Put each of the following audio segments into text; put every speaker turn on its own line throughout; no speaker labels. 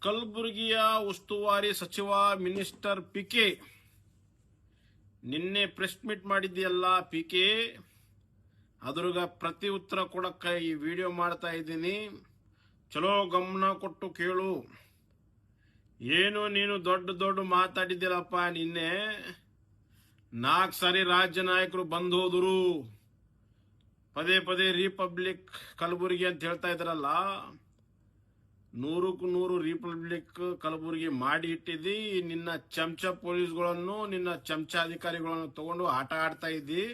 ಕಲಬುರಗಿಯ ಉಸ್ತುವಾರಿ ಸಚಿವ ಮಿನಿಸ್ಟರ್ ಪಿಕೆ ನಿನ್ನೆ ಪ್ರೆಸ್ ಮೀಟ್ ಮಾಡಿದ್ಯಲ್ಲ ಪಿಕೆ, ಅದ್ರಾಗ ಪ್ರತಿ ಉತ್ತರ ಕೊಡಕ್ಕ ಈ ವಿಡಿಯೋ ಮಾಡ್ತಾ ಇದ್ದೀನಿ. ಚಲೋ ಗಮನ ಕೊಟ್ಟು ಕೇಳು. ಏನು ನೀನು ದೊಡ್ಡ ದೊಡ್ಡ ಮಾತಾಡಿದ್ಯಲ್ಲಪ್ಪ. ನಿನ್ನೆ 4 ಸಾರಿ ರಾಜ್ಯ ನಾಯಕರು ಬಂದು ಹೋದ್ರು. ಪದೇ ಪದೇ ರಿಪಬ್ಲಿಕ್ ಕಲಬುರಗಿ ಅಂತ ಹೇಳ್ತಾ ಇದ್ರಲ್ಲ, 100ಕ್ಕೂ 100 ರಿಪಬ್ಲಿಕ್ ಕಲಬುರಗಿ ಮಾಡಿ ಇಟ್ಟಿದ್ದಿ. ನಿನ್ನ ಚಮಚ ಪೊಲೀಸ್ಗಳನ್ನು, ನಿನ್ನ ಚಮಚ ಅಧಿಕಾರಿಗಳನ್ನು ತಗೊಂಡು ಆಟ ಆಡ್ತಾ ಇದ್ದಿ.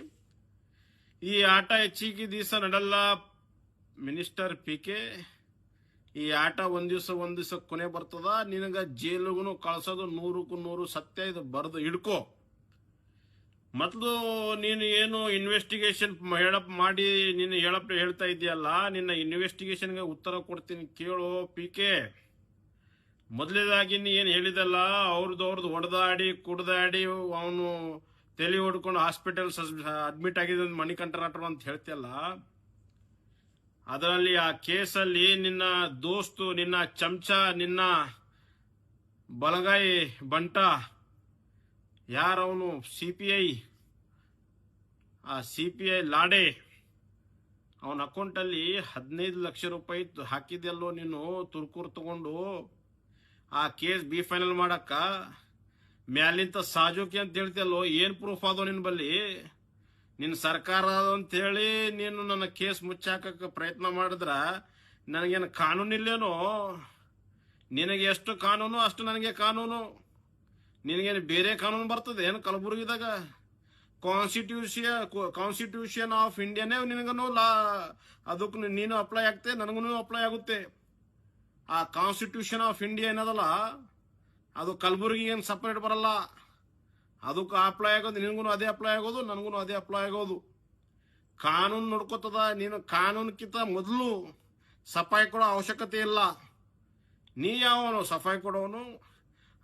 ಈ ಆಟ ಹೆಚ್ಚಿಗೆ ದಿವಸ ನಡೆಲ್ಲ ಮಿನಿಸ್ಟರ್ ಪಿಕೆ. ಈ ಆಟ ಒಂದ್ ದಿವಸ ಕೊನೆ ಬರ್ತದ. ನಿನಗ ಜೈಲಿಗೂ ಕಳ್ಸೋದು 100ಕ್ಕೂ 100 ಸತ್ಯ. ಇದು ಬರೆದು ಹಿಡ್ಕೋ. ಮೊದಲು ನೀನು ಏನು ಇನ್ವೆಸ್ಟಿಗೇಷನ್ ಹೇಳಪ್ ಮಾಡಿ ನೀನು ಹೇಳ್ತಾ ಇದೆಯಲ್ಲ, ನಿನ್ನ ಇನ್ವೆಸ್ಟಿಗೇಷನ್ಗೆ ಉತ್ತರ ಕೊಡ್ತೀನಿ ಕೇಳು ಪಿಕೆ. ಮೊದಲೇದಾಗಿ ನೀ ಏನು ಹೇಳಿದಲ್ಲ, ಅವ್ರದ್ದು ಹೊಡೆದಾಡಿ ಕುಡ್ದಾಡಿ ಅವನು ತಲೆ ಹೊಡ್ಕೊಂಡು ಹಾಸ್ಪಿಟಲ್ ಅಡ್ಮಿಟ್ ಆಗಿದೆ ಮಣಿಕಂಠರಾಟರು ಅಂತ ಹೇಳ್ತಿಯಲ್ಲ, ಅದರಲ್ಲಿ ಆ ಕೇಸಲ್ಲಿ ನಿನ್ನ ದೋಸ್ತು, ನಿನ್ನ ಚಮಚ, ನಿನ್ನ ಬಲಗಾಯಿ ಬಂಟ ಯಾರವನು ಸಿಪಿಐ ಲಾಡೆ, ಅವನ ಅಕೌಂಟಲ್ಲಿ 15 ಲಕ್ಷ ರೂಪಾಯಿ ಹಾಕಿದ್ಯಲ್ಲೋ ನೀನು ತುರ್ಕೂರ್ ತಗೊಂಡು ಆ ಕೇಸ್ ಬಿ ಫೈನಲ್ ಮಾಡಕ್ಕ. ಮ್ಯಾಲಿಂತ ಸಾಜೋಕಿ ಅಂತ ಹೇಳ್ತಿಯಲ್ಲೋ, ಏನ್ ಪ್ರೂಫ್ ಆದೋ ನಿನ್ ಬಲ್ಲಿ? ನಿನ್ನ ಸರ್ಕಾರ ಅಂತೇಳಿ ನೀನು ನನ್ನ ಕೇಸ್ ಮುಚ್ಚಾಕಕ್ಕೆ ಪ್ರಯತ್ನ ಮಾಡಿದ್ರ ನನಗೇನು ಕಾನೂನಿಲ್ಲೇನೋ? ನಿನಗೆ ಎಷ್ಟು ಕಾನೂನು ಅಷ್ಟು ನನಗೆ ಕಾನೂನು. ನಿನಗೇನು ಬೇರೆ ಕಾನೂನು ಬರ್ತದೆ ಏನು ಕಲಬುರಗಿದಾಗ? ಕಾನ್ಸ್ಟಿಟ್ಯೂಷನ್ ಆಫ್ ಇಂಡಿಯಾನೇ ನಿನಗೂ ಅದಕ್ಕೂ ನೀನು ಅಪ್ಲೈ ಆಗ್ತೆ, ನನಗೂ ಅಪ್ಲೈ ಆಗುತ್ತೆ. ಆ ಕಾನ್ಸ್ಟಿಟ್ಯೂಷನ್ ಆಫ್ ಇಂಡಿಯಾ ಏನದಲ್ಲ, ಅದು ಕಲಬುರಗಿ ಏನು ಸಪರೇಟ್ ಬರಲ್ಲ. ಅದಕ್ಕೆ ಅಪ್ಲೈ ಆಗೋದು, ನಿನಗೂ ಅದೇ ಅಪ್ಲೈ ಆಗೋದು, ನನಗೂ ಅದೇ ಅಪ್ಲೈ ಆಗೋದು. ಕಾನೂನು ನೋಡ್ಕೋತದ. ನೀನು ಕಾನೂನಕ್ಕಿಂತ ಮೊದಲು ಸಫಾಯಿ ಕೊಡೋ ಅವಶ್ಯಕತೆ ಇಲ್ಲ. ನೀ ಯಾವನು ಸಫಾಯಿ ಕೊಡೋನು?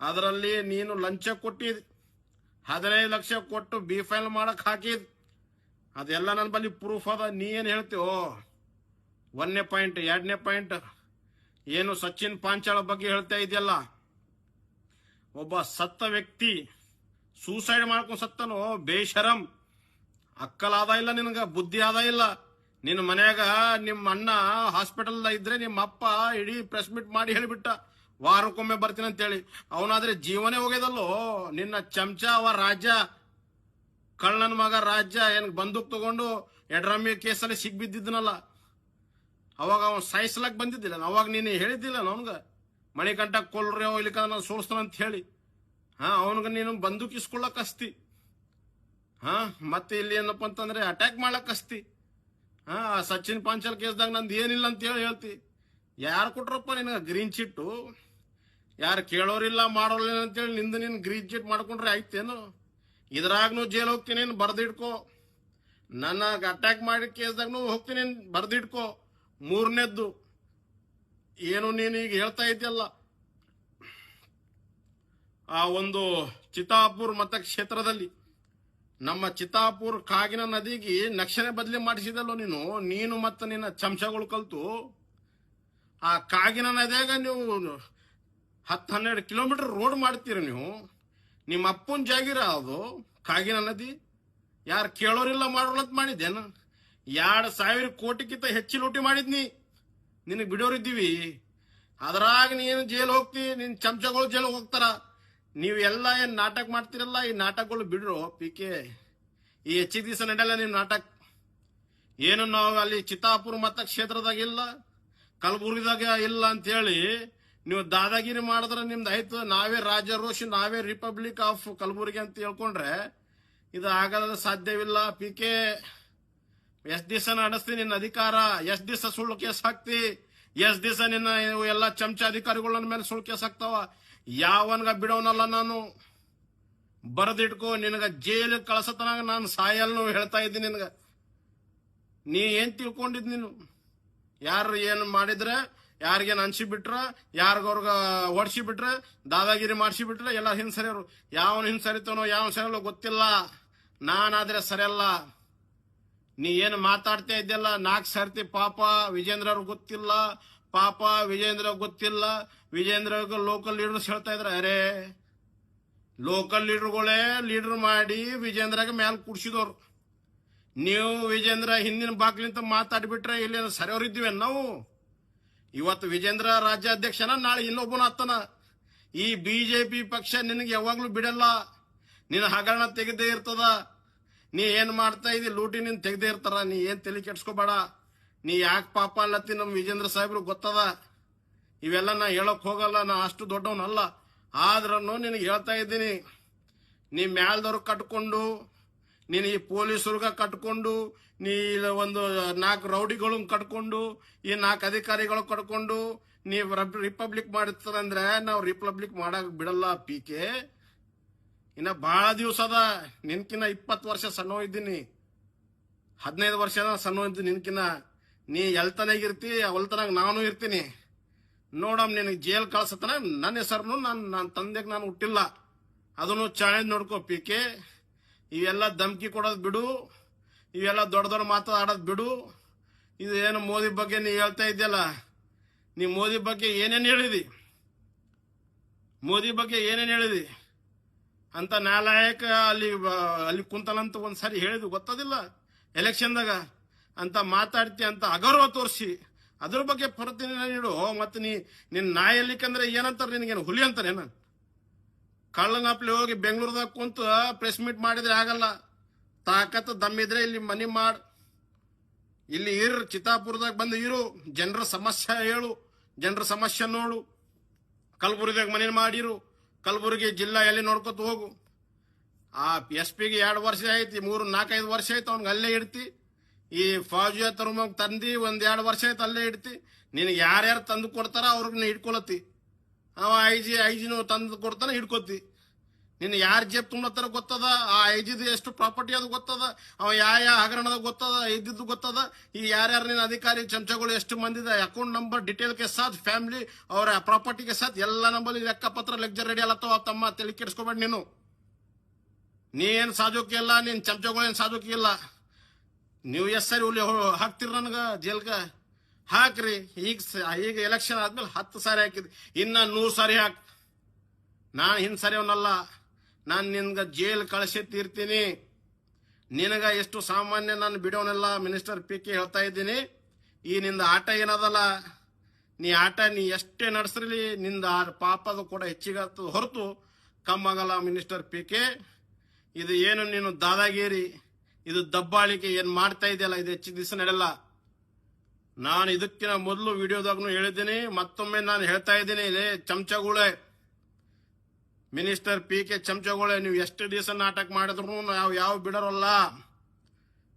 ಅದರಲ್ಲಿ ನೀನು ಲಂಚ ಕೊಟ್ಟಿದ್, 15 ಲಕ್ಷ ಕೊಟ್ಟು ಬಿ ಫೈಲ್ ಮಾಡಕ್ ಹಾಕಿದ್, ಅದೆಲ್ಲ ನನ್ನ ಬಳಿ ಪ್ರೂಫ್ ಅದ. ನೀ ಏನು ಹೇಳ್ತೀವೋ? 1ನೇ ಪಾಯಿಂಟ್, 2ನೇ ಪಾಯಿಂಟ್ ಏನು ಸಚಿನ್ ಪಾಂಚಾಳ ಬಗ್ಗೆ ಹೇಳ್ತಾ ಇದೆಯಲ್ಲ, ಒಬ್ಬ ಸತ್ತ ವ್ಯಕ್ತಿ ಸೂಸೈಡ್ ಮಾಡ್ಕೊಂಡು ಸತ್ತನು. ಬೇಶರಂ, ಅಕ್ಕಲಾದ ಇಲ್ಲ ನಿನಗ, ಬುದ್ಧಿ ಆದ ಇಲ್ಲ. ನಿನ್ನ ಮನ್ಯಾಗ ನಿಮ್ಮ ಅಣ್ಣ ಹಾಸ್ಪಿಟಲ್ ಇದ್ರೆ ನಿಮ್ಮ ಅಪ್ಪ ಇಡೀ ಪ್ರೆಸ್ ಮೀಟ್ ಮಾಡಿ ಹೇಳಿಬಿಟ್ಟ, ವಾರಕ್ಕೊಮ್ಮೆ ಬರ್ತೀನಿ ಅಂತೇಳಿ. ಅವನಾದ್ರೆ ಜೀವನೇ ಹೋಗ್ಯದಲ್ಲೋ. ನಿನ್ನ ಚಮಚ ಅವ ರಾಜ್ಯ, ಕಳ್ಳನ ಮಗ ರಾಜ್ಯ, ಏನ್ ಬಂದೂಕ್ ತಗೊಂಡು ಯಡ್ರಾಮಿ ಕೇಸಲ್ಲಿ ಸಿಗ್ಬಿದ್ದಿದ್ನಲ್ಲ, ಅವಾಗ ಅವನ್ ಸಾಯಿಸ್ಲಕ್ ಬಂದಿದ್ದಿಲ್ಲ. ಅವಾಗ ನೀನು ಹೇಳಿದ್ದಿಲ್ಲ ಅವನ್ಗ ಮಣಿಕಂಠ ಕೊಲ್ರಿ ಇಲ್ಲಿಕ ನಾನು ಸೋಲಿಸ್ತಾನ ಅಂತ ಹೇಳಿ. ಅವನ್ಗ ನೀನು ಬಂದೂಕ್ ಇಸ್ಕೊಳ್ಳಕ್ ಹಸ್ತಿ. ಮತ್ತೆ ಇಲ್ಲಿ ಏನಪ್ಪ ಅಂತಂದ್ರೆ ಅಟ್ಯಾಕ್ ಮಾಡ್ಲಕ್ ಹಸ್ತಿ. ಸಚಿನ್ ಪಾಂಚಾಲ್ ಕೇಸ್ದಾಗ ನಂದು ಏನಿಲ್ಲ ಅಂತ ಹೇಳ್ತಿ. ಯಾರು ಕೊಟ್ರಪ್ಪ ನಿನಗ ಗ್ರೀನ್ ಚಿಟ್ಟು? ಯಾರು ಕೇಳೋರಿಲ್ಲ ಮಾಡೋರಿಲ್ಲ ಅಂತೇಳಿ ನಿಂದ ನೀನು ಗ್ರೀನ್ ಚಿಟ್ ಮಾಡ್ಕೊಂಡ್ರೆ ಆಯ್ತೇನು? ಇದ್ರಾಗ್ನು ಜೈಲ್ ಹೋಗ್ತೀನಿ, ಬರ್ದಿಡ್ಕೋ. ನನ್ನ ಅಟ್ಯಾಕ್ ಮಾಡಿ ಕೇಸ್ದಾಗ್ನು ಹೋಗ್ತೀನಿ, ಬರ್ದಿಡ್ಕೋ. 3ನೇದ್ದು ಏನು ನೀನು ಈಗ ಹೇಳ್ತಾ ಇದ್ಯಲ್ಲ, ಆ ಒಂದು ಚಿತ್ತಾಪುರ್ ಮತಕ್ಷೇತ್ರದಲ್ಲಿ ನಮ್ಮ ಚಿತ್ತಾಪುರ್ ಕಾಗಿನ ನದಿಗೆ ನಕ್ಷೆ ಬದಲಿ ಮಾಡಿಸಿದಲ್ಲೋ ನೀನು ಮತ್ತೆ ನಿನ್ನ ಚಮಚಗಳು ಕಲ್ತು. ಆ ಕಾಗಿನ ನದಿಯಾಗ ನೀವು 10-12 ಕಿಲೋಮೀಟರ್ ರೋಡ್ ಮಾಡ್ತೀರಿ ನೀವು. ನಿಮ್ಮ ಅಪ್ಪನ ಜಾಗಿರ ಅದು ಕಾಗಿನ ನದಿ. ಯಾರು ಕೇಳೋರಿಲ್ಲ ಮಾಡೋಲ್ಲ ಅಂತ ಮಾಡಿದ್ದೇನು? 2,000 ಕೋಟಿಗಿಂತ ಹೆಚ್ಚು ಲೂಟಿ ಮಾಡಿದ್ನಿ. ನಿನಗೆ ಬಿಡೋರಿದ್ದೀವಿ. ಅದ್ರಾಗ ನೀನು ಜೈಲ್ ಹೋಗ್ತಿ, ನಿನ್ ಚಮಚಗಳು ಜೈಲ್ ಹೋಗ್ತಾರ. ನೀವೆಲ್ಲ ಏನ್ ನಾಟಕ ಮಾಡ್ತಿರಲ್ಲ, ಈ ನಾಟಕಗಳು ಬಿಡ್ರು ಪಿಕೆ. ಈ ಹೆಚ್ಚಿಗೆ ದಿವಸ ನಡೆಯಲ್ಲ ನಿಮ್ ನಾಟಕ. ಏನು ನಾವು ಅಲ್ಲಿ ಚಿತ್ತಾಪುರ ಮತಕ್ಷೇತ್ರದಾಗ ಇಲ್ಲ, ಕಲಬುರಗಿದಾಗ ಇಲ್ಲ ಅಂತ ಹೇಳಿ ನೀವು ದಾದಾಗಿರಿ ಮಾಡಿದ್ರೆ ನಿಮ್ದು ಆಯ್ತು. ನಾವೇ ರಾಜರೋಷಿ, ನಾವೇ ರಿಪಬ್ಲಿಕ್ ಆಫ್ ಕಲಬುರಗಿ ಅಂತ ಹೇಳ್ಕೊಂಡ್ರೆ ಇದು ಆಗದ ಸಾಧ್ಯವಿಲ್ಲ ಪಿಕೆ. ಎಷ್ಟ್ ದಿವಸ ನಡೆಸ್ತಿ ನಿನ್ನ ಅಧಿಕಾರ? ಎಷ್ಟ್ ದಿವಸ ಸುಳ್ಳು ಕೇಸ್ ಹಾಕ್ತಿ? ಎಷ್ಟ್ ದಿವಸ ನಿನ್ನ ಎಲ್ಲ ಚಮಚ ಅಧಿಕಾರಿಗಳ ಮೇಲೆ ಸುಳ್ಳು ಕೇಸ್ ಹಾಕ್ತಾವ? ಯಾವನ್ಗ ಬಿಡೋನಲ್ಲ ನಾನು. ಬರದಿಟ್ಕೋ. ನಿನಗ ಜೈಲ್ ಕಳ್ಸತನಾಗ ನಾನು ಸಾಯಲ್ನು ಹೇಳ್ತಾ ಇದ್ದೀನಿ ನಿನಗ. ನೀ ಏನ್ ತಿಳ್ಕೊಂಡಿದ್ ನೀನು? ಯಾರು ಏನ್ ಮಾಡಿದ್ರೆ, ಯಾರಿಗೇನು ಅನ್ಸಿ ಬಿಟ್ರ, ಯಾರಿಗವ್ರಗ ಹೊಡ್ಸಿ ಬಿಟ್ರೆ, ದಾದಾಗಿರಿ ಮಾಡಿಸಿ ಬಿಟ್ರೆ ಎಲ್ಲ ಹಿಂಸರಿಯವರು. ಯಾವನ್ ಹಿಂಸರಿತಾನೋ ಯಾವನ್ ಸರಿಯಲ್ಲೋ ಗೊತ್ತಿಲ್ಲ. ನಾನಾದ್ರೆ ಸರಿಯಲ್ಲ. ನೀ ಏನು ಮಾತಾಡ್ತಾ ಇದ್ದೆಲ್ಲ 4 ಸರ್ತಿ ಪಾಪ ವಿಜೇಂದ್ರ ಅವ್ರಿಗೆ ಗೊತ್ತಿಲ್ಲ, ಪಾಪ ವಿಜೇಂದ್ರ ಗೊತ್ತಿಲ್ಲ, ವಿಜೇಂದ್ರ ಲೋಕಲ್ ಲೀಡರ್ಸ್ ಹೇಳ್ತಾ ಇದ್ರ, ಅರೆ ಲೋಕಲ್ ಲೀಡರ್ಗಳೇ ಲೀಡರ್ ಮಾಡಿ ವಿಜೇಂದ್ರಾಗ ಮ್ಯಾಲ ಕೂಡ್ಸಿದವ್ರು. ನೀವು ವಿಜೇಂದ್ರ ಹಿಂದಿನ ಬಾಗ್ಲಿಂತ ಮಾತಾಡ್ಬಿಟ್ರೆ ಇಲ್ಲಿ ಸರಿಯವರಿದ್ದೀವಿ ನಾವು. ಇವತ್ತು ವಿಜೇಂದ್ರ ರಾಜ್ಯಾಧ್ಯಕ್ಷನ, ನಾಳೆ ಇನ್ನೊಬ್ಬನ ಹತ್ತನ. ಈ ಬಿಜೆಪಿ ಪಕ್ಷ ನಿನಗೆ ಯಾವಾಗ್ಲೂ ಬಿಡಲ್ಲ. ನಿನ್ನ ಹಗರಣ ತೆಗೆದೇ ಇರ್ತದ. ನೀ ಏನ್ ಮಾಡ್ತಾ ಇದ್ದಿ ಲೂಟಿ ನಿನ್ ತೆಗೆದೇ ಇರ್ತಾರ. ನೀ ಏನ್ ತಲೆ ಕೆಡ್ಸ್ಕೋಬೇಡ. ನೀ ಯಾಕೆ ಪಾಪ ಅಲ್ಲತ್ತಿ ನಮ್ ವಿಜೇಂದ್ರ ಸಾಹೇಬ್ರು ಗೊತ್ತದ. ಇವೆಲ್ಲ ನಾ ಹೇಳಕ್ ಹೋಗಲ್ಲ, ನಾ ಅಷ್ಟು ದೊಡ್ಡವನಲ್ಲ. ಆದ್ರೂ ನಿನಗೆ ಹೇಳ್ತಾ ಇದ್ದೀನಿ, ನೀ ಮ್ಯಾಲ್ದವ್ರು ಕಟ್ಕೊಂಡು, ನೀನು ಈ ಪೊಲೀಸರ್ಗ ಕಟ್ಕೊಂಡು, ನೀ ಒಂದು 4 ರೌಡಿಗಳು ಕಟ್ಕೊಂಡು, ಈ 4 ಅಧಿಕಾರಿಗಳು ಕಟ್ಕೊಂಡು ನೀವು ರಿಪಬ್ಲಿಕ್ ಮಾಡಿರ್ತಾರಂದ್ರೆ ನಾವು ರಿಪಬ್ಲಿಕ್ ಮಾಡಕ್ ಬಿಡಲ್ಲ. ಪೀಕೆ ಇನ್ನ ಬಹಳ ದಿವಸ ಅದ. ನಿನ್ಕಿನ್ನ 20 ವರ್ಷ ಸಣ್ಣ ಇದ್ದೀನಿ, 15 ವರ್ಷ ಸಣ್ಣ ಇದ್ದೀನಿ ನಿನ್ಕಿನ್ನ. ನೀ ಎಲ್ತನಾಗಿರ್ತಿ, ಅವಲ್ತನಾಗ ನಾನು ಇರ್ತೀನಿ. ನೋಡಮ್ ನಿನಗೆ ಜೈಲ್ ಕಳ್ಸತನ. ನನ್ನ ಹೆಸರು ನನ್ನ ತಂದೆಗೆ ನಾನು ಹುಟ್ಟಿಲ್ಲ, ಅದನ್ನು ಚಾಲೆಂಜ್ ನೋಡ್ಕೋ ಪೀಕೆ. ಇವೆಲ್ಲ ಧಮ್ಕಿ ಕೊಡೋದು ಬಿಡು, ಇವೆಲ್ಲ ದೊಡ್ಡ ದೊಡ್ಡ ಮಾತಾಡೋದು ಬಿಡು. ಇದು ಏನು ಮೋದಿ ಬಗ್ಗೆ ನೀ ಹೇಳ್ತಾ ಇದ್ಯಲ್ಲ, ನೀ ಮೋದಿ ಬಗ್ಗೆ ಏನೇನು ಹೇಳಿದಿ, ಮೋದಿ ಬಗ್ಗೆ ಏನೇನು ಹೇಳಿದಿ ಅಂತ ನ್ಯಾಯಾಲಯಕ ಅಲ್ಲಿ ಕುಂತಲಂತ ಒಂದ್ಸಾರಿ ಹೇಳಿದ್ವಿ ಗೊತ್ತದಿಲ್ಲ ಎಲೆಕ್ಷನ್ದಾಗ ಅಂತ ಮಾತಾಡ್ತಿ ಅಂತ ಅಗೌರವ ತೋರಿಸಿ ಅದ್ರ ಬಗ್ಗೆ ಪ್ರತಿನಿಧಿ ನೀಡು. ಮತ್ತೆ ನಿನ್ ನಾಯಲ್ಲಿಕಂದ್ರೆ ಏನಂತಾರ, ನಿನಗೇನು ಹುಲಿ ಅಂತಾರೇನ? ಕಳ್ಳನಪ್ಲಿ ಹೋಗಿ ಬೆಂಗಳೂರದಾಗ ಕುಂತು ಪ್ರೆಸ್ ಮೀಟ್ ಮಾಡಿದ್ರೆ ಆಗಲ್ಲ. ತಾಕತ್ ದಮ್ಮಿದ್ರೆ ಇಲ್ಲಿ ಮನಿ ಮಾಡ್, ಇಲ್ಲಿ ಚಿತ್ತಾಪುರದಾಗ ಬಂದು ಇರು, ಜನರ ಸಮಸ್ಯೆ ಹೇಳು, ಜನರ ಸಮಸ್ಯೆ ನೋಡು. ಕಲಬುರಗಿದಾಗ ಮನೆ ಮಾಡಿರು, ಕಲಬುರಗಿ ಜಿಲ್ಲಾ ಎಲ್ಲಿ ನೋಡ್ಕೊತ ಹೋಗು. ಆ SP ಗೆ 2 ವರ್ಷ ಐತಿ, 3-4-5 ವರ್ಷ ಆಯ್ತು ಅವ್ನಿಗೆ ಅಲ್ಲೇ ಇಡ್ತಿ. ಈ ಫೌಜಿಯ ತರುಮಗ್ ತಂದಿ 1-2 ವರ್ಷ ಆಯ್ತು ಅಲ್ಲೇ ಇಡ್ತಿ. ನಿನಗೆ ಯಾರ್ಯಾರು ತಂದು ಕೊಡ್ತಾರ ಅವ್ರಿಗೆ ಹಿಡ್ಕೊಳತಿ. ಅವ ಐಜಿನೂ ತಂದು ಕೊಡ್ತಾನೆ ಹಿಡ್ಕೊತಿ. ನಿನ್ನ ಯಾರ ಜೇಬ್ ತುಂಬತ್ತಾರ ಗೊತ್ತದ, ಆ ಐಜಿದು ಎಷ್ಟು ಪ್ರಾಪರ್ಟಿ ಅದು ಗೊತ್ತದ, ಅವ ಯಾವ ಹಗರಣದ ಗೊತ್ತದ, ಇದ್ದಿದ್ದು ಗೊತ್ತದ. ಈ ಯಾರ್ಯಾರು ನಿನ್ನ ಅಧಿಕಾರಿ ಚಮಚಗಳು ಎಷ್ಟು ಮಂದಿದ ಅಕೌಂಟ್ ನಂಬರ್ ಡಿಟೇಲ್ ಕೆ ಸಾಥ್, ಫ್ಯಾಮಿಲಿ ಅವರ ಪ್ರಾಪರ್ಟಿ ಕೆ ಸಾಥ್ ಎಲ್ಲ ನಂಬರ್ ಲೆಕ್ಕ ಪತ್ರ ಲೆಕ್ಚರ್ ರೆಡಿ ಅಲ್ಲತ್ತವ. ತಮ್ಮ ತಲೆ ಕೆಡಿಸ್ಕೋಬೇಡ. ನೀ ಏನ್ ಸಾಜೋಕಿ ಇಲ್ಲ, ನಿನ್ ಚಮಚಗಳೇನ್ ಸಾಜೋಕಿ ಇಲ್ಲ. ನೀವು ಎಷ್ಟು ಸರಿ ಹುಲಿ ಹಾಕ್ತಿರ ನನಗ ಜೈಲ್ಗ ಹಾಕ್ರಿ. ಈಗ ಎಲೆಕ್ಷನ್ ಆದ್ಮೇಲೆ 10 ಸಾರಿ ಹಾಕಿದ್ರಿ, ಇನ್ನ 100 ಸಾರಿ ಹಾಕ್. ನಾನ್ ಹಿಂದ್ ಸರಿ ಅವನಲ್ಲ, ನಾನ್ ನಿನ್ಗ ಜೈಲ್ ಕಳಿಸಿ ತೀರ್ತೀನಿ. ನಿನಗ ಎಷ್ಟು ಸಾಮಾನ್ಯ ನಾನು ಬಿಡೋನೆಲ್ಲ ಮಿನಿಸ್ಟರ್ PK ಹೇಳ್ತಾ ಇದ್ದೀನಿ. ಈ ನಿಂದ ಆಟ ಏನದಲ್ಲ, ನೀ ಆಟ ನೀ ಎಷ್ಟೇ ನಡೆಸ್ರಿ ನಿಂದ ಪಾಪದ ಕೂಡ ಹೆಚ್ಚಿಗತ್ತದ ಹೊರತು ಕಮ್ಮಾಗಲ್ಲ. ಮಿನಿಸ್ಟರ್ PK, ಇದು ಏನು ನೀನು ದಾದಾಗಿರಿ, ಇದು ದಬ್ಬಾಳಿಕೆ ಏನ್ ಮಾಡ್ತಾ ಇದೆಯಲ್ಲ, ಇದು ಹೆಚ್ಚು ದಿವಸ ನಡೆಯಲ್ಲ. ನಾನು ಇದಕ್ಕಿಂತ ಮೊದಲು ವಿಡಿಯೋದಾಗೂ ಹೇಳಿದ್ದೀನಿ, ಮತ್ತೊಮ್ಮೆ ನಾನು ಹೇಳ್ತಾ ಇದ್ದೀನಿ. ಇಲ್ಲೇ ಚಮಚಗಳೇ, ಮಿನಿಸ್ಟರ್ PK ಚಮಚಗಳೇ, ನೀವು ಎಷ್ಟು ದಿವಸ ನಾಟಕ ಮಾಡಿದ್ರು ನಾವು ಯಾವ ಬಿಡೋರಲ್ಲ.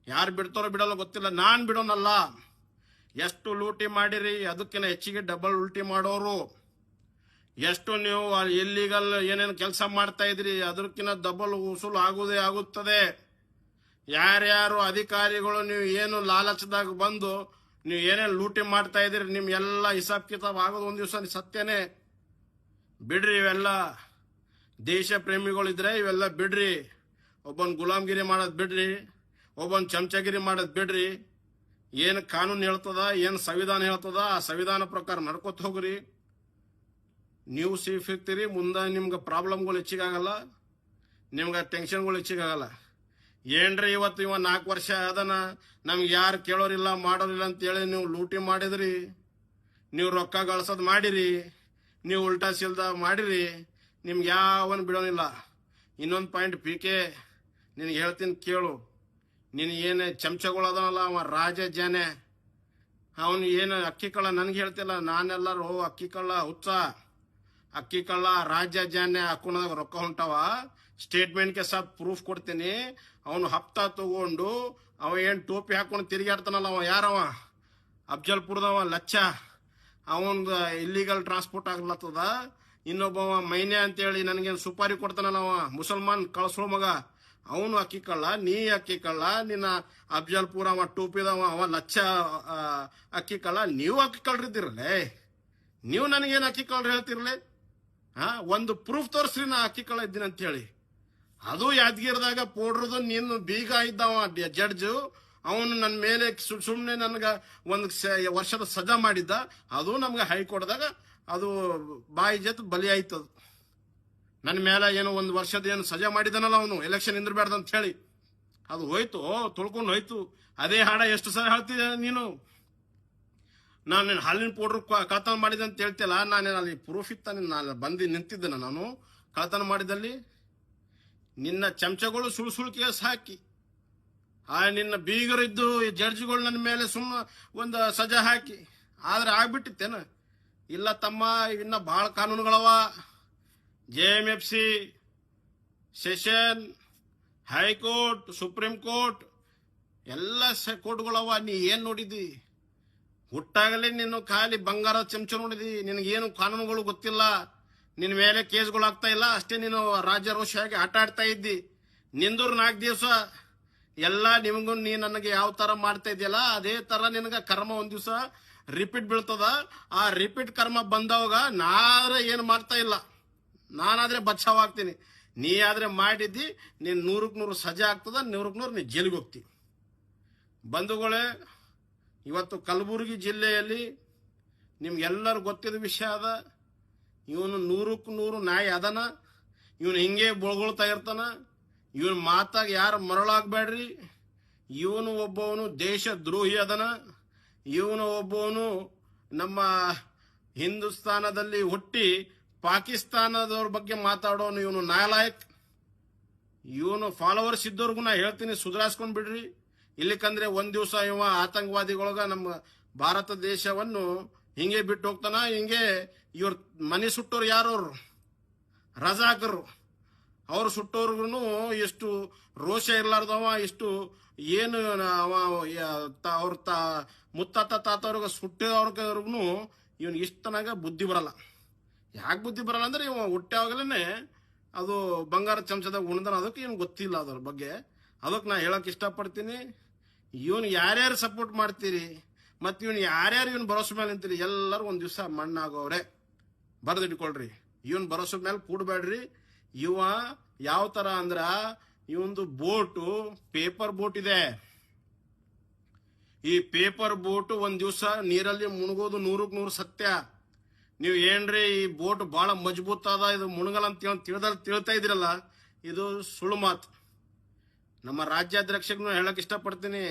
ಯಾರು ಬಿಡ್ತಾರೋ ಬಿಡಲ್ಲ ಗೊತ್ತಿಲ್ಲ, ನಾನ್ ಬಿಡೋನಲ್ಲ. ಎಷ್ಟು ಲೂಟಿ ಮಾಡಿರಿ ಅದಕ್ಕಿಂತ ಹೆಚ್ಚಿಗೆ ಡಬಲ್ ಉಲ್ಟಿ ಮಾಡೋರು. ಎಷ್ಟು ನೀವು ಇಲ್ಲಿಗಲ್ ಏನೇನು ಕೆಲಸ ಮಾಡ್ತಾ ಇದ್ರಿ ಅದಕ್ಕಿಂತ ಡಬಲ್ ವಸೂಲು ಆಗುವುದೇ ಆಗುತ್ತದೆ. ಯಾರ್ಯಾರು ಅಧಿಕಾರಿಗಳು ನೀವು ಏನು ಲಾಲಚದಾಗ ಬಂದು ನೀವು ಏನೇನು ಲೂಟಿ ಮಾಡ್ತಾ ಇದ್ರಿ, ನಿಮ್ ಎಲ್ಲ ಹಿಸಾಬ್ ಕಿತಾಬ್ ಆಗೋದು ಒಂದ್ ದಿವಸ ಸತ್ಯನೇ. ಬಿಡ್ರಿ ಇವೆಲ್ಲ. ದೇಶ ಪ್ರೇಮಿಗಳಿದ್ರೆ ಇವೆಲ್ಲ ಬಿಡ್ರಿ. ಒಬ್ಬನ್ ಗುಲಾಮ್ಗಿರಿ ಮಾಡೋದ್ ಬಿಡ್ರಿ, ಒಬ್ಬನ್ ಚಮಚಗಿರಿ ಮಾಡೋದ್ ಬಿಡ್ರಿ. ಏನ್ ಕಾನೂನು ಹೇಳ್ತದ, ಏನ್ ಸಂವಿಧಾನ ಹೇಳ್ತದ, ಆ ಸಂವಿಧಾನ ಪ್ರಕಾರ ನಡ್ಕೋತ ಹೋಗ್ರಿ. ನೀವು ಸೇಫ್ ಇರ್ತೀರಿ. ಮುಂದೆ ನಿಮ್ಗೆ ಪ್ರಾಬ್ಲಮ್ಗಳು ಹೆಚ್ಚಿಗಾಗಲ್ಲ, ನಿಮ್ಗೆ ಟೆನ್ಷನ್ಗಳು ಹೆಚ್ಚಿಗಾಗಲ್ಲ. ಏನ್ರಿ ಇವತ್ತು 4 ವರ್ಷ ಅದನ್ನ ನಮ್ಗೆ ಯಾರು ಕೇಳೋರಿಲ್ಲ ಮಾಡೋರಿಲ್ಲ ಅಂತೇಳಿ ನೀವು ಲೂಟಿ ಮಾಡಿದ್ರಿ, ನೀವು ರೊಕ್ಕ ಗಳಿಸೋದು ಮಾಡಿರಿ, ನೀವು ಉಲ್ಟಾ ಸಿಲ್ದ ಮಾಡಿರಿ. ನಿಮ್ಗೆ ಯಾವನ್ ಬಿಡೋನಿಲ್ಲ. ಇನ್ನೊಂದು ಪಾಯಿಂಟ್ PK ನಿನಗೆ ಹೇಳ್ತೀನಿ ಕೇಳು. ನೀನು ಏನು ಚಮಚಗಳು ಅದನಲ್ಲ, ಅವ ರಾಜ ಜಾನೆ, ಅವನು ಏನು ಅಕ್ಕಿ ಕಳ್ಳ ನನ್ಗೆ ಹೇಳ್ತಿಲ್ಲ. ನಾನೆಲ್ಲರೂ ಅಕ್ಕಿ ಕಳ್ಳ ಹುಚ್ಚ, ಅಕ್ಕಿ ಕಳ್ಳ ರಾಜ್ಯ ಜಾನೆ ಅಕೌಂಟ್ದಾಗ ರೊಕ್ಕ ಹೊಂಟವ. ಸ್ಟೇಟ್ಮೆಂಟ್ಗೆ ಸಾಥ್ ಪ್ರೂಫ್ ಕೊಡ್ತೀನಿ. ಅವನು ಹಪ್ತಾ ತಗೊಂಡು ಅವ ಏನ್ ಟೋಪಿ ಹಾಕೊಂಡು ತಿರುಗಾಡ್ತಾನಲ್ಲ, ಅವ ಯಾರವ, ಅಫ್ಜಲ್ಪುರದವ ಲಚ್ಚ. ಅವನ್ ಇಲ್ಲಿಗಲ್ ಟ್ರಾನ್ಸ್ಪೋರ್ಟ್ ಆಗ್ಲತ್ತದ. ಇನ್ನೊಬ್ಬವ ಮೈನೆ ಅಂತೇಳಿ ನನಗೇನು ಸುಪಾರಿ ಕೊಡ್ತಾನಲ್ಲ, ಅವ ಮುಸಲ್ಮಾನ್ ಕಳ್ಸೋ ಮಗ, ಅವನು ಅಕ್ಕಿ ಕಳ್ಳ. ನೀ ಅಕ್ಕಿ ಕಳ್ಳ, ನಿನ್ನ ಅಫ್ಜಲ್ಪುರ ಅವ ಟೋಪಿದವ ಅವ ಲಚ್ಚ ಅಕ್ಕಿ ಕಳ್ಳ. ನೀವು ಅಕ್ಕಿ ಕಳ್ರಿದ್ದೀರಲ್ಲೇ, ನೀವು ನನಗೇನು ಅಕ್ಕಿ ಕಳ್ರ ಹೇಳ್ತಿರ್ಲಿ? ಒಂದು ಪ್ರೂಫ್ ತೋರಿಸ್ರಿ ನಾ ಅಕ್ಕಿ ಕಳ್ಳ ಇದ್ದೀನಿ ಅಂತ ಹೇಳಿ. ಅದು ಯಾದಗಿರಿದಾಗ ಪೋಡ್ರದು ನೀನು ಬೀಗ ಇದ್ದವ ಜಡ್ಜ್, ಅವನು ನನ್ನ ಮೇಲೆ ಸುಮ್ಮನೆ ನನಗೆ ಒಂದು ವರ್ಷದ ಸಜಾ ಮಾಡಿದ್ದ. ಅದು ನಮ್ಗೆ ಹೈಕೋರ್ಟ್ದಾಗ ಅದು ಬಾಯಿ ಜತ್ ಬಲಿ ಆಯ್ತದ. ನನ್ನ ಮೇಲೆ ಏನೋ ಒಂದು ವರ್ಷದ ಏನು ಸಜಾ ಮಾಡಿದಾನಲ್ಲ ಅವನು, ಎಲೆಕ್ಷನ್ ನಿಂದ್ರಬೇಡ್ದು ಅಂತ ಹೇಳಿ, ಅದು ಹೋಯ್ತು, ತೊಳ್ಕೊಂಡು ಹೋಯ್ತು. ಅದೇ ಹಾಡ ಎಷ್ಟು ಸಲ ಹೇಳ್ತಿದ್ದೆ ನೀನು. ನಾನು ಹಾಲಿನ ಪೌಡ್ರ್ ಕಳ್ತನ ಮಾಡಿದೆ ಅಂತ ಹೇಳ್ತಿಲ್ಲ. ನಾನೇನು ಅಲ್ಲಿ ಪ್ರೂಫ್ ಇತ್ತ, ನಾನು ಬಂದು ನಿಂತಿದ್ದೇನೆ. ನಾನು ಕಳ್ತನ ಮಾಡಿದಲ್ಲಿ ನಿನ್ನ ಚಮಚಗಳು ಸುಳ್ಳು ಕೇಸ್ ಹಾಕಿ, ನಿನ್ನ ಬೀಗರಿದ್ದು ಜಡ್ಜ್ಗಳು ನನ್ನ ಮೇಲೆ ಒಂದು ಸಜಾ ಹಾಕಿ ಆದ್ರೆ ಆಗ್ಬಿಟ್ಟಿತ್ತೇನ? ಇಲ್ಲ ತಮ್ಮ, ಇನ್ನ ಬಹಳ ಕಾನೂನುಗಳವ. JMFC, session, high court, supreme court ಎಲ್ಲ ಕೋರ್ಟ್ಗಳವ. ನೀ ಏನ್ ನೋಡಿದಿ? ಹುಟ್ಟಾಗಲೇ ನೀನು ಖಾಲಿ ಬಂಗಾರ ಚಮಚ ನೋಡಿದಿ. ನಿನಗೇನು ಕಾನೂನುಗಳು ಗೊತ್ತಿಲ್ಲ. ನಿನ್ನ ಮೇಲೆ ಕೇಸ್ಗಳು ಆಗ್ತಾ ಇಲ್ಲ. ಅಷ್ಟೇ ನೀನು ರಾಜ್ಯರೋಷಿಯಾಗಿ ಆಟ ಆಡ್ತಾ ಇದ್ದಿ. ನಿಂದೂರು 4 ದಿವಸ ಎಲ್ಲ ನಿಮಗೂ ನೀ ನನಗೆ ಯಾವ ತರ ಮಾಡ್ತಾ ಇದೆಯಲ್ಲ ಅದೇ ತರ ನಿನಗ ಕರ್ಮ ಒಂದ್ ದಿವಸ ರಿಪೀಟ್ ಬೀಳ್ತದ. ಆ ರಿಪೀಟ್ ಕರ್ಮ ಬಂದವಾಗ ನಾದ್ರೆ ಏನು ಮಾಡ್ತಾ ಇಲ್ಲ, ನಾನಾದ್ರೆ ಬಚಾವಾಗ್ತೀನಿ. ನೀ ಆದ್ರೆ ಮಾಡಿದ್ದಿ, ನೀನ್ 100ಕ್ಕೆ 100 ಸಜಾ ಆಗ್ತದ, 100ಕ್ಕೆ 100 ನೀ ಜೈಲಿಗೆ ಹೋಗ್ತಿ. ಬಂಧುಗಳೇ, ಇವತ್ತು ಕಲಬುರಗಿ ಜಿಲ್ಲೆಯಲ್ಲಿ ನಿಮ್ಗೆಲ್ಲರೂ ಗೊತ್ತಿದ್ದ ವಿಷಯ ಅದ. ಇವನು 100ಕ್ಕೆ 100 ನಾಯಿ ಅದನ. ಇವನು ಹಿಂಗೆ ಬೊಳ್ಗೊಳ್ತಾ ಇರ್ತಾನ. ಇವನ್ ಮಾತಾಗ ಯಾರು ಮರಳಾಗ್ಬೇಡ್ರಿ. ಇವನು ಒಬ್ಬವನು ದೇಶ ದ್ರೋಹಿ ಅದನ. ಇವನು ಒಬ್ಬವನು ನಮ್ಮ ಹಿಂದೂಸ್ತಾನದಲ್ಲಿ ಹುಟ್ಟಿ ಪಾಕಿಸ್ತಾನದವ್ರ ಬಗ್ಗೆ ಮಾತಾಡೋನು. ಇವನು ನಾಲಾಯಕ್. ಇವನು ಫಾಲೋವರ್ಸ್ ಇದ್ದವ್ರಿಗೂ ನಾ ಹೇಳ್ತೀನಿ, ಸುಧಾರಿಸ್ಕೊಂಡ್ ಬಿಡ್ರಿ. ಇಲ್ಲಿಕಂದ್ರೆ ಒಂದ್ ದಿವಸ ಇವ ಆತಂಕವಾದಿಗಳೊಳಗ ನಮ್ಮ ಭಾರತ ದೇಶವನ್ನು ಹಿಂಗೆ ಬಿಟ್ಟು ಹೋಗ್ತಾನ. ಹಿಂಗೆ ಇವ್ರ ಮನೆ ಸುಟ್ಟೋರು ಯಾರವ್ರು? ರಜಾಕರು. ಅವ್ರು ಸುಟ್ಟೋರ್ಗು ಎಷ್ಟು ರೋಷ ಇರ್ಲಾರ್ದವ, ಎಷ್ಟು ಏನು ಅವ್ರ ಮುತ್ತಾತ ತಾತವ್ರಿಗೆ ಸುಟ್ಟಿದವ್ರಿಗೂ ಇವನ್ ಇಷ್ಟನಾಗ ಬುದ್ಧಿ ಬರಲ್ಲ. ಯಾಕೆ ಬುದ್ಧಿ ಬರಲ್ಲ ಅಂದ್ರೆ ಇವ ಹುಟ್ಟಾಗಲೇ ಅದು ಬಂಗಾರ ಚಮಚದಾಗ ಉಣ್ದಾನ. ಅದಕ್ಕೆ ಇವನ್ ಗೊತ್ತಿಲ್ಲ ಅದ್ರ ಬಗ್ಗೆ. ಅದಕ್ಕೆ ನಾ ಹೇಳಕ್ ಇಷ್ಟಪಡ್ತೀನಿ, ಇವನ್ ಯಾರ್ಯಾರು ಸಪೋರ್ಟ್ ಮಾಡ್ತೀರಿ ಮತ್ ಇವನ್ ಯಾರ್ಯಾರು ಇವನ್ ಭರೋಸೆ ಮೇಲೆ ನಿಂತೀರಿ, ಎಲ್ಲರೂ ಒಂದ್ ದಿವಸ ಮಣ್ಣಾಗೋವ್ರೆ. ಬರ್ದಿಟ್ಕೊಳ್ರಿ. ಇವನ್ ಭರೋಸೆ ಮೇಲೆ ಕೂಡಬೇಡ್ರಿ. ಇವ ಯಾವ ತರ ಅಂದ್ರ, ಇವಂದು ಬೋಟು ಪೇಪರ್ ಬೋಟ್ ಇದೆ. ಈ ಪೇಪರ್ ಬೋಟ್ ಒಂದ್ ದಿವಸ ನೀರಲ್ಲಿ ಮುಣಗೋದು 100ಕ್ಕೆ 100 ಸತ್ಯ. ನೀವು ಏನ್ರಿ ಈ ಬೋಟ್ ಬಹಳ ಮಜಬೂತ್ ಅದ, ಇದು ಮುಣಗಲ್ಲ ಅಂತ ತಿಳ್ತಾ ಇದ್ರಲ್ಲ, ಇದು ಸುಳ್ಳು ಮಾತು. ನಮ್ಮ ರಾಜ್ಯಾಧ್ಯಕ್ಷಗೂ ಹೇಳಕ್ ಇಷ್ಟಪಡ್ತೀನಿ,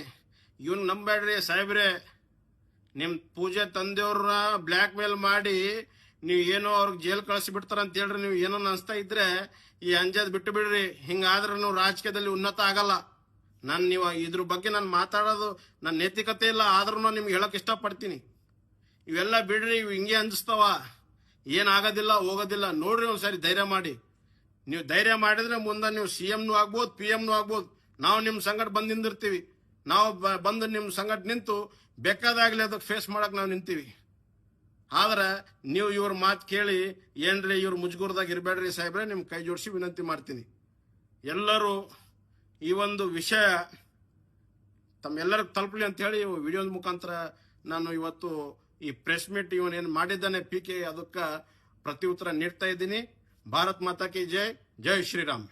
ಇವನ್ ನಂಬೇಡ್ರಿ ಸಾಹೇಬ್ರೆ. ನಿಮ್ ಪೂಜೆ ತಂದೆಯವ್ರನ್ನ ಬ್ಲ್ಯಾಕ್ ಮೇಲ್ ಮಾಡಿ ನೀವು ಏನೋ ಅವ್ರಿಗೆ ಜೈಲ್ ಕಳಿಸಿ ಬಿಡ್ತಾರ ಅಂತ ಹೇಳ್ರಿ. ನೀವು ಏನೋ ಅನ್ಸ್ತಾ ಇದ್ರೆ ಈ ಅಂಜದ್ ಬಿಟ್ಟು ಬಿಡ್ರಿ. ಹಿಂಗಾದ್ರೆ ನೀವು ರಾಜಕೀಯದಲ್ಲಿ ಉನ್ನತ ಆಗಲ್ಲ. ನೀವು ಇದ್ರ ಬಗ್ಗೆ ನಾನು ಮಾತಾಡೋದು ನನ್ನ ನೈತಿಕತೆ ಇಲ್ಲ, ಆದ್ರೂ ನಿಮ್ಗೆ ಹೇಳಕ್ ಇಷ್ಟಪಡ್ತೀನಿ. ಇವೆಲ್ಲ ಬಿಡ್ರಿ, ಇವು ಹಿಂಗೆ ಅಂಜಿಸ್ತಾವ, ಏನಾಗೋದಿಲ್ಲ ಹೋಗೋದಿಲ್ಲ. ನೋಡ್ರಿ ಒಂದ್ಸರಿ ಧೈರ್ಯ ಮಾಡಿ. ನೀವು ಧೈರ್ಯ ಮಾಡಿದ್ರೆ ಮುಂದೆ ನೀವು CMನೂ ಆಗ್ಬೋದು, PMನೂ ಆಗ್ಬೋದು. ನಾವು ನಿಮ್ ಸಂಗಟ ಬಂದ್ ನಿಂದಿರ್ತೀವಿ. ನಾವು ಬಂದು ನಿಮ್ ಸಂಗಟ ನಿಂತು ಬೇಕಾದಾಗ್ಲಿ ಅದಕ್ಕೆ ಫೇಸ್ ಮಾಡಕ್ ನಾವು ನಿಂತೀವಿ. ಆದ್ರೆ ನೀವು ಇವ್ರ ಮಾತು ಕೇಳಿ ಏನ್ರಿ ಇವ್ರ ಮುಜುಗುರದಾಗ ಇರಬೇಡ್ರಿ ಸಾಹೇಬ್ರೆ, ನಿಮ್ ಕೈ ಜೋಡಿಸಿ ವಿನಂತಿ ಮಾಡ್ತೀನಿ. ಎಲ್ಲರೂ ಈ ಒಂದು ವಿಷಯ ತಮ್ಮೆಲ್ಲರಿಗೂ ತಲುಪಲಿ ಅಂತ ಹೇಳಿ ವಿಡಿಯೋದ ಮುಖಾಂತರ ನಾನು ಇವತ್ತು ಈ ಪ್ರೆಸ್ ಮೀಟ್ ಇವನೇನು ಮಾಡಿದ್ದಾನೆ PK ಅದಕ್ಕೆ ಪ್ರತಿ ಉತ್ತರ ನೀಡ್ತಾ ಇದ್ದೀನಿ. ಭಾರತ್ ಮಾತಾ ಕಿ ಜೈ. ಜೈ ಶ್ರೀರಾಮ್.